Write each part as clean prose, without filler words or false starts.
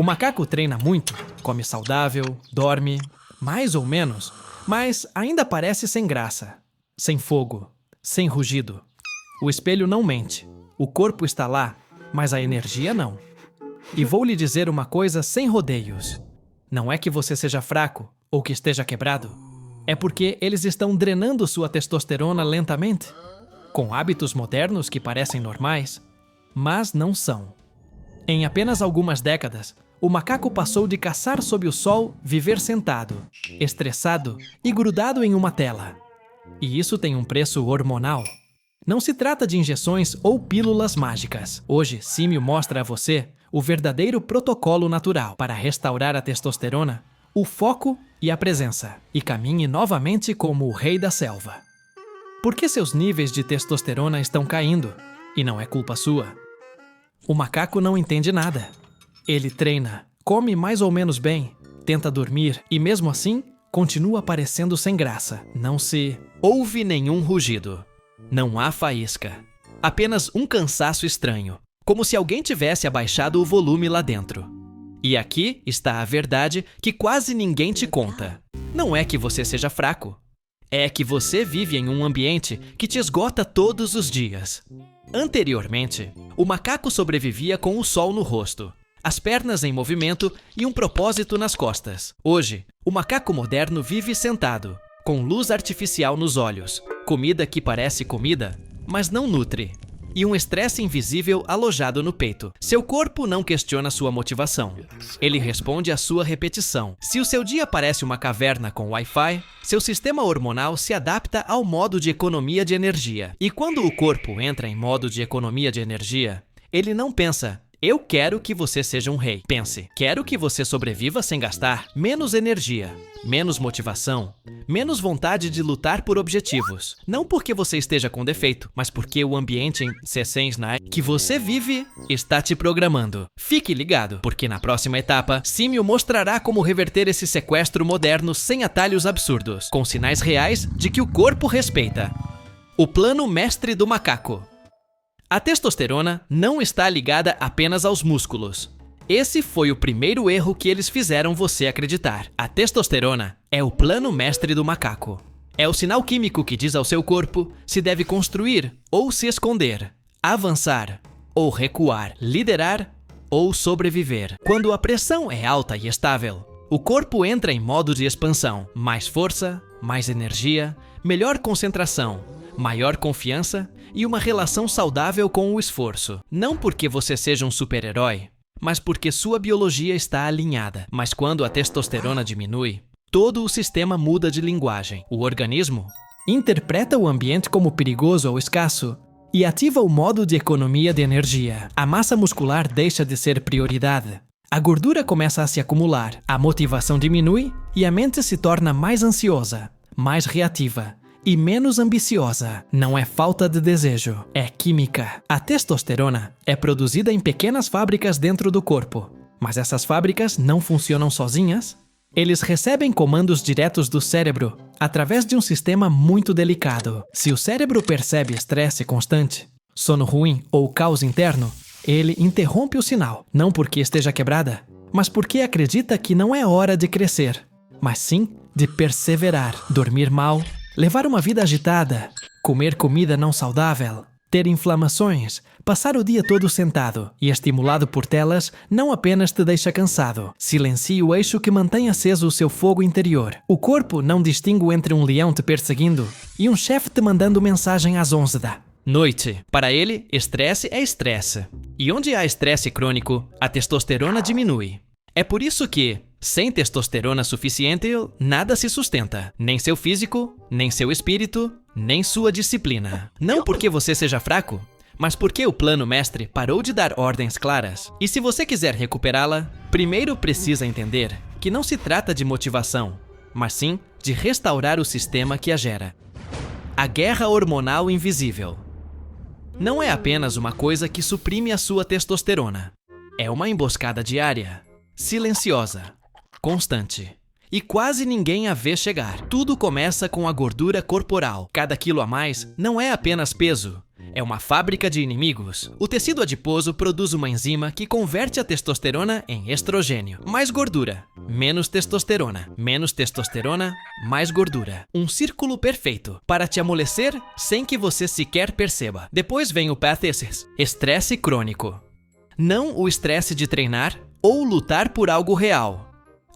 O macaco treina muito, come saudável, dorme, mais ou menos, mas ainda parece sem graça, sem fogo, sem rugido. O espelho não mente. O corpo está lá, mas a energia não. E vou lhe dizer uma coisa sem rodeios. Não é que você seja fraco ou que esteja quebrado. É porque eles estão drenando sua testosterona lentamente, com hábitos modernos que parecem normais, mas não são. Em apenas algumas décadas, o macaco passou de caçar sob o sol, viver sentado, estressado e grudado em uma tela. E isso tem um preço hormonal. Não se trata de injeções ou pílulas mágicas. Hoje, Símio mostra a você o verdadeiro protocolo natural para restaurar a testosterona, o foco e a presença, e caminhe novamente como o rei da selva. Por que seus níveis de testosterona estão caindo? E não é culpa sua. O macaco não entende nada. Ele treina, come mais ou menos bem, tenta dormir e mesmo assim continua parecendo sem graça. Não se ouve nenhum rugido. Não há faísca. Apenas um cansaço estranho, como se alguém tivesse abaixado o volume lá dentro. E aqui está a verdade que quase ninguém te conta. Não é que você seja fraco. É que você vive em um ambiente que te esgota todos os dias. Anteriormente, o macaco sobrevivia com o sol no rosto, as pernas em movimento e um propósito nas costas. Hoje, o macaco moderno vive sentado, com luz artificial nos olhos, comida que parece comida, mas não nutre, e um estresse invisível alojado no peito. Seu corpo não questiona sua motivação. Ele responde à sua repetição. Se o seu dia parece uma caverna com Wi-Fi, seu sistema hormonal se adapta ao modo de economia de energia. E quando o corpo entra em modo de economia de energia, ele não pensa: eu quero que você seja um rei. Pense: quero que você sobreviva sem gastar menos energia, menos motivação, menos vontade de lutar por objetivos. Não porque você esteja com defeito, mas porque o ambiente em que você vive está te programando. Fique ligado, porque na próxima etapa, Símio mostrará como reverter esse sequestro moderno sem atalhos absurdos, com sinais reais de que o corpo respeita. O plano mestre do macaco. A testosterona não está ligada apenas aos músculos. Esse foi o primeiro erro que eles fizeram você acreditar. A testosterona é o plano mestre do macaco. É o sinal químico que diz ao seu corpo se deve construir ou se esconder, avançar ou recuar, liderar ou sobreviver. Quando a pressão é alta e estável, o corpo entra em modo de expansão. Mais força, mais energia, melhor concentração, maior confiança e uma relação saudável com o esforço. Não porque você seja um super-herói, mas porque sua biologia está alinhada. Mas quando a testosterona diminui, todo o sistema muda de linguagem. O organismo interpreta o ambiente como perigoso ou escasso e ativa o modo de economia de energia. A massa muscular deixa de ser prioridade. A gordura começa a se acumular, a motivação diminui e a mente se torna mais ansiosa, mais reativa e menos ambiciosa. Não é falta de desejo, é química. A testosterona é produzida em pequenas fábricas dentro do corpo, mas essas fábricas não funcionam sozinhas. Eles recebem comandos diretos do cérebro através de um sistema muito delicado. Se o cérebro percebe estresse constante, sono ruim ou caos interno, ele interrompe o sinal, não porque esteja quebrada, mas porque acredita que não é hora de crescer, mas sim de perseverar, dormir mal, levar uma vida agitada, comer comida não saudável, ter inflamações, passar o dia todo sentado e estimulado por telas não apenas te deixa cansado, silencia o eixo que mantém aceso o seu fogo interior. O corpo não distingue entre um leão te perseguindo e um chefe te mandando mensagem às 11 da noite. Para ele, estresse é estresse. E onde há estresse crônico, a testosterona diminui. É por isso que, sem testosterona suficiente, nada se sustenta. Nem seu físico, nem seu espírito, nem sua disciplina. Não porque você seja fraco, mas porque o plano mestre parou de dar ordens claras. E se você quiser recuperá-la, primeiro precisa entender que não se trata de motivação, mas sim de restaurar o sistema que a gera. A guerra hormonal invisível. Não é apenas uma coisa que suprime a sua testosterona. É uma emboscada diária, silenciosa, constante. E quase ninguém a vê chegar. Tudo começa com a gordura corporal. Cada quilo a mais não é apenas peso, É uma fábrica de inimigos. O tecido adiposo produz uma enzima que converte a testosterona em estrogênio. Mais gordura, menos testosterona. Menos testosterona, mais gordura. Um círculo perfeito para te amolecer sem que você sequer perceba. Depois vem o pathesis, estresse crônico. Não o estresse de treinar ou lutar por algo real.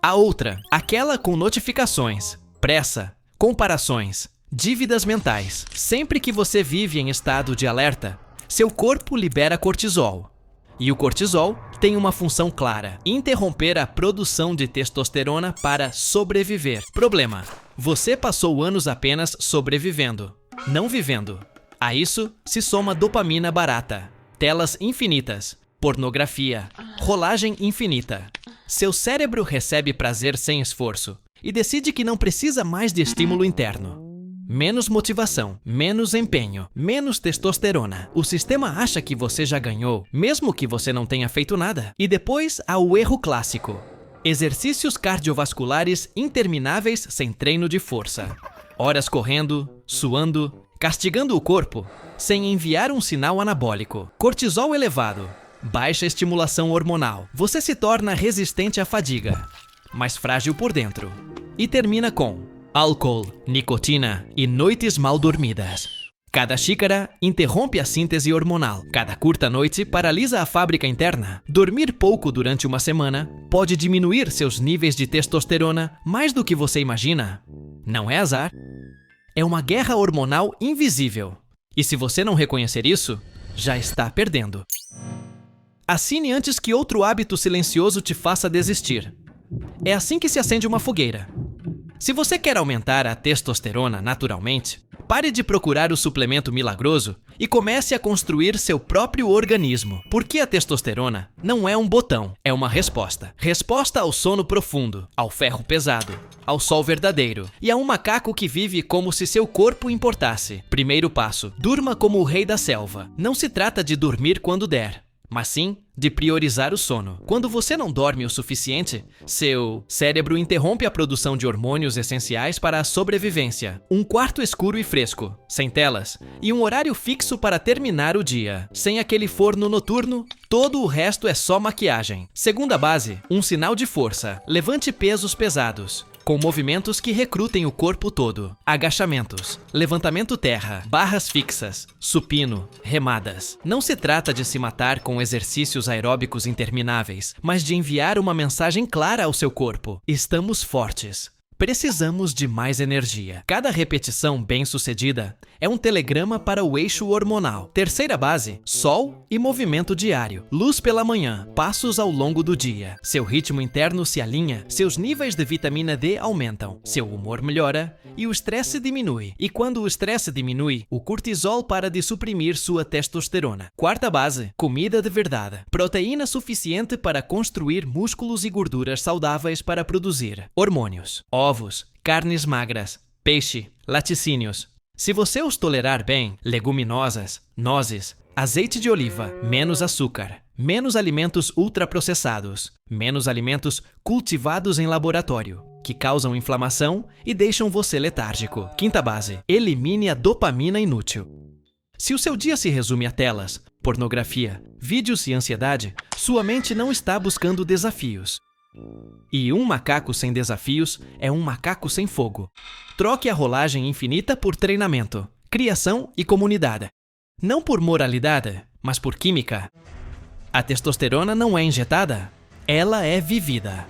A outra, aquela com notificações, pressa, comparações, dívidas mentais. Sempre que você vive em estado de alerta, seu corpo libera cortisol. E o cortisol tem uma função clara: interromper a produção de testosterona para sobreviver. Problema: você passou anos apenas sobrevivendo, não vivendo. A isso se soma dopamina barata, telas infinitas, pornografia, rolagem infinita. Seu cérebro recebe prazer sem esforço e decide que não precisa mais de estímulo interno. Menos motivação, menos empenho, menos testosterona. O sistema acha que você já ganhou, mesmo que você não tenha feito nada. E depois há o erro clássico: exercícios cardiovasculares intermináveis sem treino de força. Horas correndo, suando, castigando o corpo, sem enviar um sinal anabólico. Cortisol elevado, baixa estimulação hormonal. Você se torna resistente à fadiga, mas frágil por dentro. E termina com álcool, nicotina e noites mal dormidas. Cada xícara interrompe a síntese hormonal. Cada curta noite paralisa a fábrica interna. Dormir pouco durante uma semana pode diminuir seus níveis de testosterona mais do que você imagina. Não é azar. É uma guerra hormonal invisível. E se você não reconhecer isso, já está perdendo. Assine antes que outro hábito silencioso te faça desistir. É assim que se acende uma fogueira. Se você quer aumentar a testosterona naturalmente, pare de procurar o suplemento milagroso e comece a construir seu próprio organismo. Porque a testosterona não é um botão, é uma resposta. Resposta ao sono profundo, ao ferro pesado, ao sol verdadeiro e a um macaco que vive como se seu corpo importasse. Primeiro passo: durma como o rei da selva. Não se trata de dormir quando der, mas sim de priorizar o sono. Quando você não dorme o suficiente, seu cérebro interrompe a produção de hormônios essenciais para a sobrevivência. Um quarto escuro e fresco, sem telas, e um horário fixo para terminar o dia. Sem aquele forno noturno, todo o resto é só maquiagem. Segunda base, um sinal de força. Levante pesos pesados, com movimentos que recrutem o corpo todo. Agachamentos, levantamento terra, barras fixas, supino, remadas. Não se trata de se matar com exercícios aeróbicos intermináveis, mas de enviar uma mensagem clara ao seu corpo: estamos fortes. Precisamos de mais energia. Cada repetição bem-sucedida é um telegrama para o eixo hormonal. Terceira base, sol e movimento diário. Luz pela manhã, passos ao longo do dia. Seu ritmo interno se alinha, seus níveis de vitamina D aumentam, seu humor melhora e o estresse diminui. E quando o estresse diminui, o cortisol para de suprimir sua testosterona. Quarta base, comida de verdade. Proteína suficiente para construir músculos e gorduras saudáveis para produzir hormônios. Ovos, carnes magras, peixe, laticínios. Se você os tolerar bem, leguminosas, nozes, azeite de oliva, menos açúcar, menos alimentos ultraprocessados, menos alimentos cultivados em laboratório, que causam inflamação e deixam você letárgico. Quinta base, elimine a dopamina inútil. Se o seu dia se resume a telas, pornografia, vídeos e ansiedade, sua mente não está buscando desafios. E um macaco sem desafios é um macaco sem fogo. Troque a rolagem infinita por treinamento, criação e comunidade. Não por moralidade, mas por química. A testosterona não é injetada, ela é vivida.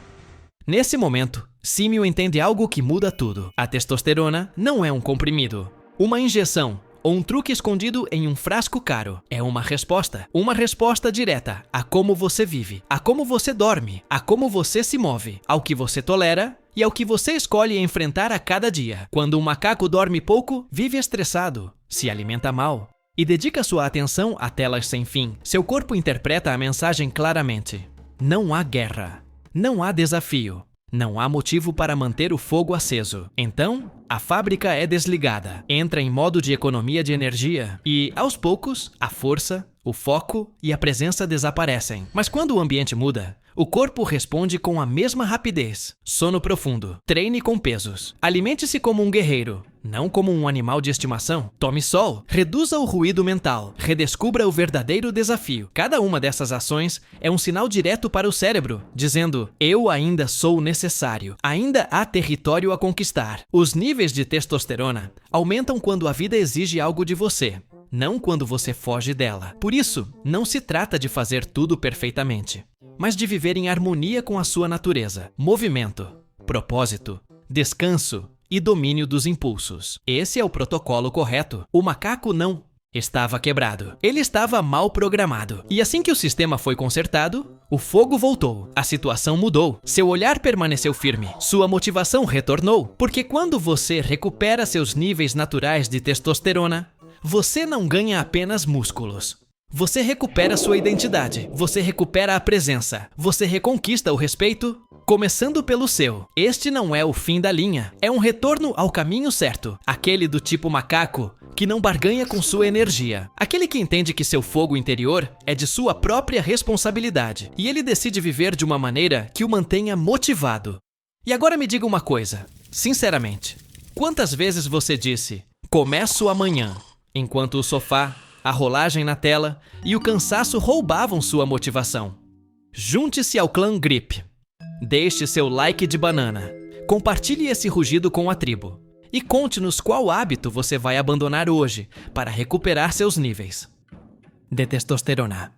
Nesse momento, Símio entende algo que muda tudo. A testosterona não é um comprimido, uma injeção ou um truque escondido em um frasco caro. É uma resposta direta a como você vive, a como você dorme, a como você se move, ao que você tolera e ao que você escolhe enfrentar a cada dia. Quando um macaco dorme pouco, vive estressado, se alimenta mal e dedica sua atenção a telas sem fim, seu corpo interpreta a mensagem claramente: não há guerra, não há desafio. Não há motivo para manter o fogo aceso. Então, a fábrica é desligada, entra em modo de economia de energia e, aos poucos, a força, O foco e a presença desaparecem. Mas quando o ambiente muda, o corpo responde com a mesma rapidez. Sono profundo. Treine com pesos. Alimente-se como um guerreiro, não como um animal de estimação. Tome sol. Reduza o ruído mental. Redescubra o verdadeiro desafio. Cada uma dessas ações é um sinal direto para o cérebro, dizendo: eu ainda sou necessário. Ainda há território a conquistar. Os níveis de testosterona aumentam quando a vida exige algo de você, não quando você foge dela. Por isso, não se trata de fazer tudo perfeitamente, mas de viver em harmonia com a sua natureza. Movimento, propósito, descanso e domínio dos impulsos. Esse é o protocolo correto. O macaco não estava quebrado. Ele estava mal programado. E assim que o sistema foi consertado, o fogo voltou. A situação mudou. Seu olhar permaneceu firme. Sua motivação retornou. Porque quando você recupera seus níveis naturais de testosterona, você não ganha apenas músculos. Você recupera sua identidade. Você recupera a presença. Você reconquista o respeito, começando pelo seu. Este não é o fim da linha. É um retorno ao caminho certo. Aquele do tipo macaco que não barganha com sua energia. Aquele que entende que seu fogo interior é de sua própria responsabilidade. E ele decide viver de uma maneira que o mantenha motivado. E agora me diga uma coisa, sinceramente. Quantas vezes você disse: começo amanhã, enquanto o sofá, a rolagem na tela e o cansaço roubavam sua motivação? Junte-se ao clã Grip. Deixe seu like de banana. Compartilhe esse rugido com a tribo. E conte-nos qual hábito você vai abandonar hoje para recuperar seus níveis de testosterona.